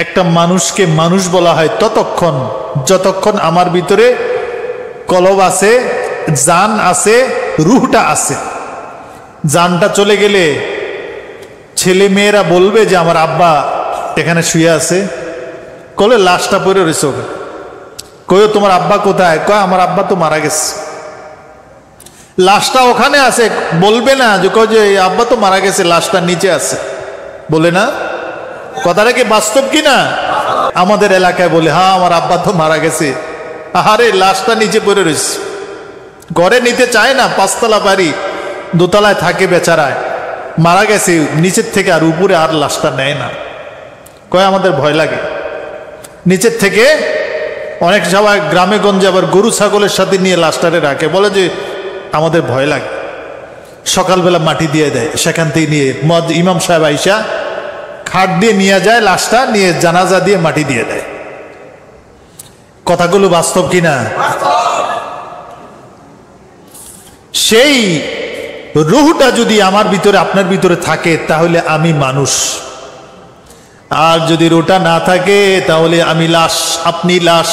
একটা মানুষকে মানুষ বলা হয় ততক্ষণ যতক্ষণ আমার ভিতরে কলব আছে, জান আছে, রুহটা আছে। জানটা চলে গেলে ছেলে মেয়েরা বলবে যে আমার আব্বা এখানে শুয়ে আছে, কলে লাশটা পড়ে রয়েছে। কই তোমার আব্বা কোথায়? কয় আমার আব্বা তো মারা গেছে। লাশটা ওখানে আছে, বলবে না যে কয় যে আব্বা তো মারা গেছে, লাশটা নিচে আছে, বলে না? কথাটা কি বাস্তব কিনা? আমাদের এলাকায় বলে হ্যাঁ আমার আব্বা তো মারা গেছে, আহারে লাশটা নিচে পড়ে রয়েছে। ঘরে নিতে চায় না, 5 তলা বাড়ি, 2 তলায় থাকে বেচারায়, মারা গেছে নিচের থেকে, আর উপরে আর লাশটা নেয় না। কয় আমাদের ভয় লাগে। নিচের থেকে অনেক সবাই গ্রামে গঞ্জে আবার গরু ছাগলের সাথে নিয়ে লাশটারে রাখে, বলে যে আমাদের ভয় লাগে। সকালবেলা মাটি দিয়ে দেয়, সেখান থেকে নিয়ে ইমাম সাহেব আইসা খাট দিয়ে নিয়ে যায়, লাশটা নিয়ে জানাজা দিয়ে মাটি দিয়ে দেয়। কথাগুলো বাস্তব কিনা? সেই রূহটা যদি আমার ভিতরে আপনার ভিতরে থাকে তাহলে আমি মানুষ, আর যদি রূহটা না থাকে তাহলে আমি লাশ, আপনি লাশ।